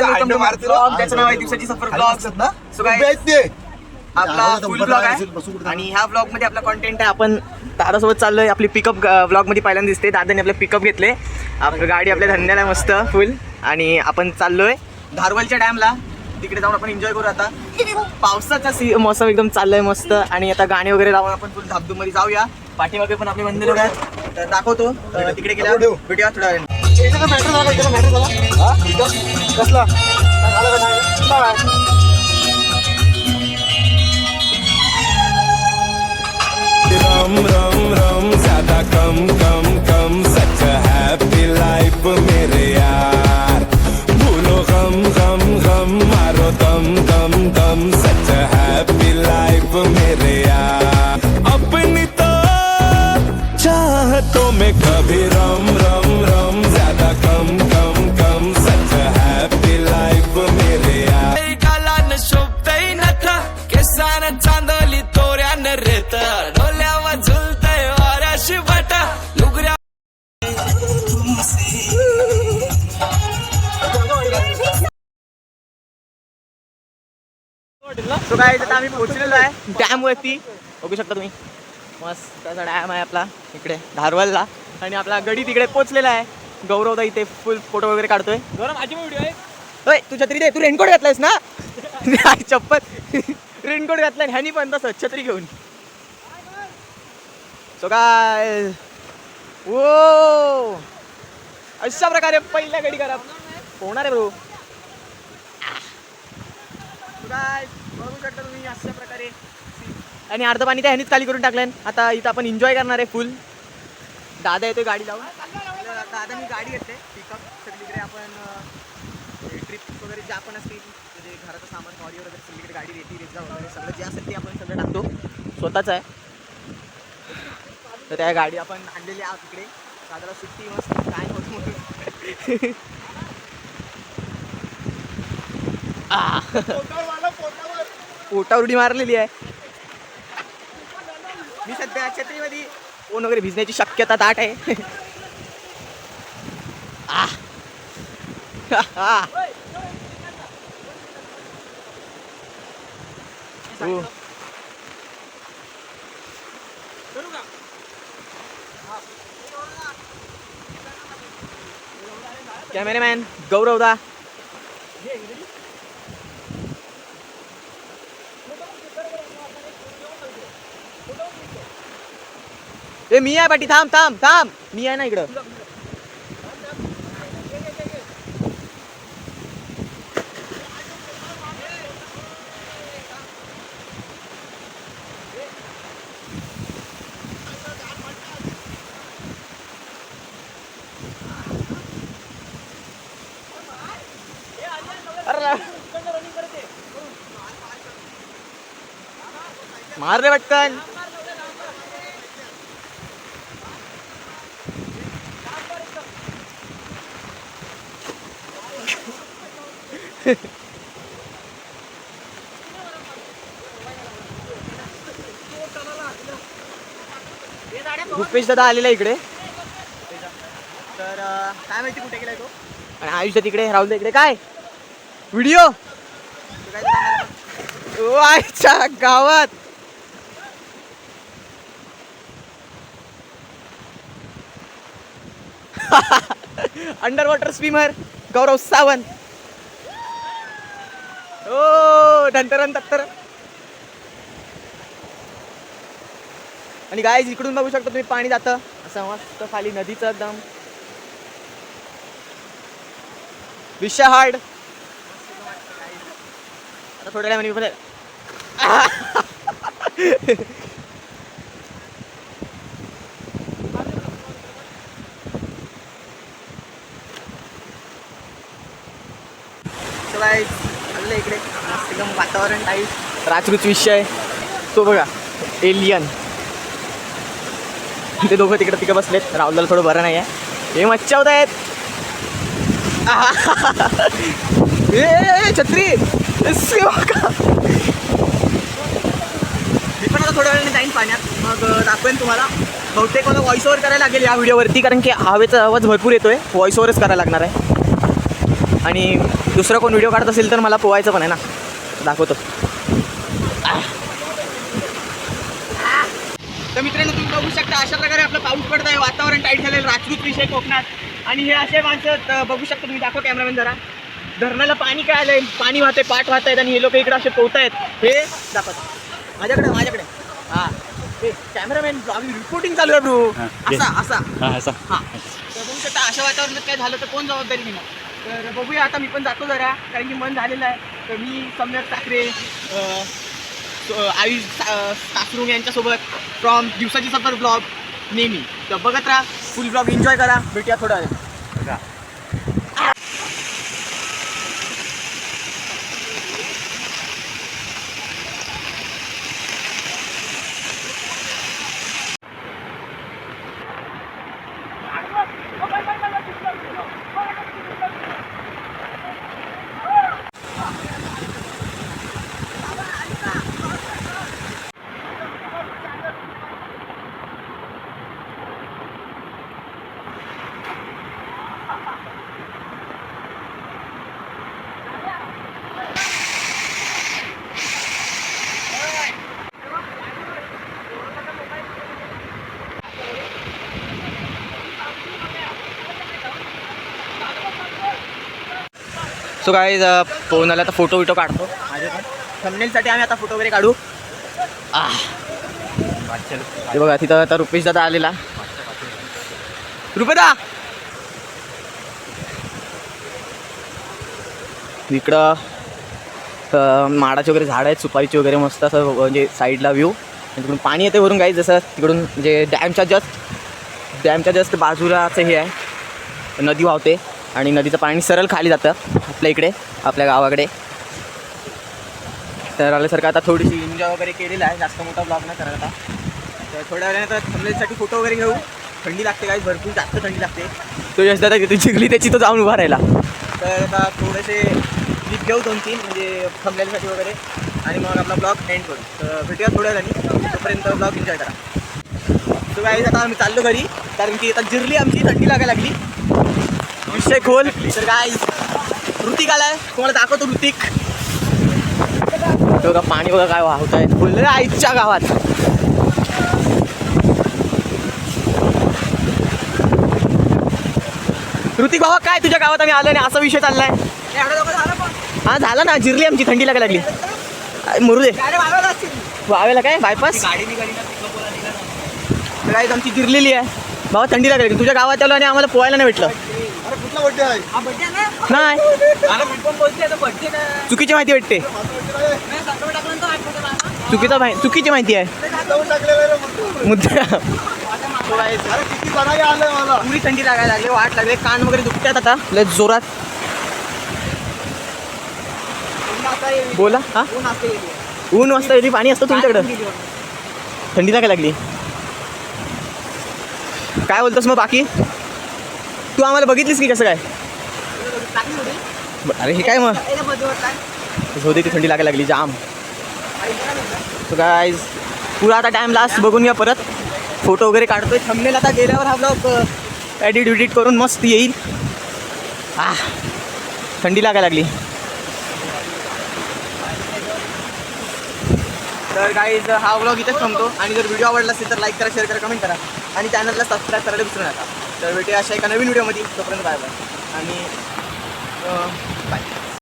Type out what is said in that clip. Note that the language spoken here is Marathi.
त्याचं नाव आहे दिवसाची सफर ब्लॉग. सो गाईज आपला फुल ब्लॉग आहे आणि ह्या ब्लॉग मध्ये आपला कंटेंट आहे. आपण दादासोबत चाललोय. आपली पिकअप ब्लॉग मध्ये पहिल्यांदा दिसते. दादाने आपलं पिकअप घेतले. आपली गाडी आपल्या धंद्याला मस्त फुल आणि आपण चाललोय धारवलच्या डॅमला. तिकडे जाऊन आपण एन्जॉय करू. आता पावसाचा मौसम एकदम चाललंय मस्त आणि आता गाणी वगैरे लावून आपण फुल धबधबमध्ये जाऊया. पाठीमागे पण आपले मंदिर वगैरे आहेत तर दाखवतो. तिकडे गेला भेटूया थोड्या वेळ. रम रम रम ज्यादा कम कम कम सच हैप्पी लाइफ मेरे यार भूलो गम गम गम मारो दम दम दम सच हैप्पी लाइफ मेरे यार अपनी तो चाहतों में कभी रम रम रम ज्यादा कम कम कम सच हैप्पी लाइफ मेरे यार कालान शोभतय नथा केसान चांदली तोऱ्यान रेत डोल्यावर झुलतय वाऱ्याशी बाटा लुगऱ्या. सो गाईज आता आम्ही पोहोचलेलो आहे डॅम वरती. बघू शकता तुम्ही मस्त असा डॅम आहे आपला इकडे धारवलला आणि आपला गडी तिकडे पोहोचलेला आहे. गौरवदा इथे फुल फोटो वगैरे काढतोय. गौरव माझी व्हिडिओ आहे. होय तू छत्री दे. तू रेनकोट घातलायस ना. चप्पल रेनकोट घातलाय ह्यानी पण तसं छत्री घेऊन. सो गाईज ओ अशा प्रकारे पहिल्या गडी करा होणार आहे ब्रो. बघू शकता तुम्ही अशा प्रकारे आणि अर्ध पाणी त्या ह्यानीच खाली करून टाकलं. आता इथं आपण एन्जॉय करणार आहे फुल. दादा येतोय गाडी लावून. दादा मी गाडी घेतले पिकअप सगळीकडे. आपण ट्रिप वगैरे जे आपण असते म्हणजे घराचं सामान ऑडिओ वगैरे सगळीकडे गाडी रेती रेजा वगैरे सगळं जे असेल ते आपण सगळं टाकतो. स्वतःच आहे तर त्या गाडी आपण आणलेली आहोत इकडे. दादाला सुट्टी मस्त काय होत म्हणून पोटावर उडी मारलेली आहे. मी सध्या छत्रीमध्ये फोन वगैरे भिजण्याची शक्यता दाट आहे. कॅमेरामॅन गौरवदा. ए मी आहे पाठी. थांब थांब थांब मी आहे ना इकडं. मार रे पटकन. रुपेश दादा आलेला इकडे तर काय माहिती कुठे गेलाय तो. आणि आयुष्य तिकडे राहुल इकडे काय व्हिडिओ आयच्या गावात. अंडर वॉटर स्विमर गौरव सावंत. ओ धंतरन तत्तर. आणि गाईज इकडून बघू शकता तुम्ही पाणी जातं असं मस्त खाली नदीचं एकदम विषय हार्ड. आता थोड्या वेळाने पण चाललं इकडे मस्त एकदम वातावरण टाईप राजकृत विषय. तो बघा एलियन. ते दोघं तिकडे बसलेत. राहुलला थोडं बरं नाही आहे. हे मच्छा होत आहेत. छत्री. मी पण आता थोड्या वेळाने जाईन पाण्यात मग दाखवेन तुम्हाला. बहुतेक मला व्हॉइस ओव्हर करायला लागेल या व्हिडिओवरती कारण की हवेचा आवाज भरपूर येतोय. व्हॉइस ओव्हरच करायला लागणार आहे आणि दुसरं कोण व्हिडिओ काढत असेल तर मला पोहायचं पण आहे ना, दाखवतो. तर मित्रांनो तुम्ही बघू शकता अशा प्रकारे आपलं पाऊस पडत आहे, वातावरण टाईट झालेलं, राजपूत विषय कोकणात. आणि हे असे माणसं बघू शकता तुम्ही, दाखव कॅमेरामॅन जरा. धरणाला पाणी काय आलंय, पाणी वाहतंय, पाठ वाहत आहेत आणि हे लोक इकडे असे पोहतायत. हे दाखवत माझ्याकडे हां हे कॅमेरामॅन रिपोर्टिंग चालू आहे ब्रो. असा हां. तर बघू शकता अशा वातावरणात काय झालं तर कोण जबाबदारी घेणार. तर बघूया आता मी पण जातो जरा, कारण की मन झालेलं आहे. तर मी सम्यक ठाकरे, आयुष सासरुंग यांच्यासोबत फ्रॉम दिवसाची सफर ब्लॉग नेहमी. तर बघत राहा, फुल ब्लॉग एन्जॉय करा. भेटूया थोडा वेळ. सो गाईज फोन आला तर फोटो विटो काढतो माझे पण थंबनेलसाठी. आम्ही आता फोटो वगैरे काढू. हे बघा तिथं आता रुपेश दादा आलेला. रुपेदा इकडं माडाचे वगैरे झाड आहेत, सुपारीचे वगैरे मस्त असं म्हणजे साईडला व्ह्यू. तिकडून पाणी येते वरून गाईज, जसं तिकडून म्हणजे डॅमच्या जस्ट बाजूलाचं हे आहे, नदी वाहते आणि नदीचं पाणी सरळ खाली जातं आपल्या इकडे, आपल्या गावाकडे. तर आल्यासारखं आता थोडीशी एन्जॉय वगैरे केलेला आहे, जास्त मोठा ब्लॉग नाही करत आता. तर थोड्या वेळाने तर थंबनेलसाठी फोटो वगैरे घेऊ. थंडी लागते काय, भरपूर जास्त थंडी लागते. तो यश दादा तिथे जिंकली त्याची तो जाऊन उभा राहिला. तर आता थोडेसे क्लिप घेऊ 2-3 म्हणजे थंबनेलसाठी वगैरे, आणि मग आपला ब्लॉग एंड करू. तर भेटूया थोड्या वेळाने, तोपर्यंत ब्लॉग एन्जॉय करा. तो गाईज आता आम्ही चाललो घरी, कारण की आता जिरली आमची, थंडी लागायला लागली. विषय खोल. तर काय ऋतिक आलाय, तुम्हाला दाखवतो ऋतिक. बघा पाणी बघा काय वाहत आहे फुल आईच्या गावात. ऋतिक बाबा काय तुझ्या गावात आम्ही आलो नाही असा विषय चाललाय. हा झाला ना, जिरली आमची, थंडी लागायला लागली. मरू दे वावेला काय बायपास काय आमची जिरलेली आहे बाबा, थंडी लागली. तुझ्या गावात आलो आणि आम्हाला पोहायला नाही भेटलं. नाही चुकीची माहिती भेटते, चुकीची माहिती आहे मुद्दा. पुरी थंडी लागायला लागली, वाट लागले, कान वगैरे दुखतात आता लय जोरात. बोला. हा ऊन वाजता येते, पाणी असतं तुमच्याकडं, थंडी लागायला लागली. काय बोलतोस मग बाकी? तू आम्हाला बघितलीस की कसं काय? अरे हे काय मग होते ती, थंडी लागायला लागली जाम. सो गाईज पुरा आता टाईम लास्ट बघून घ्या, परत फोटो वगैरे काढतोय. थंबनेल आता गेल्यावर हा ब्लॉग एडिट करून मस्त येईल. थंडी लागायला लागली. तर गाईज हा ब्लॉग इथेच थांबतो, आणि जर व्हिडिओ आवडला असेल तर लाईक करा, शेअर करा, कमेंट करा, आणि चॅनलला सबस्क्राईब करायला विसरू नका. तर भेटूया अशा एका नवीन व्हिडिओमध्ये. तोपर्यंत बाय बाय आणि बाय.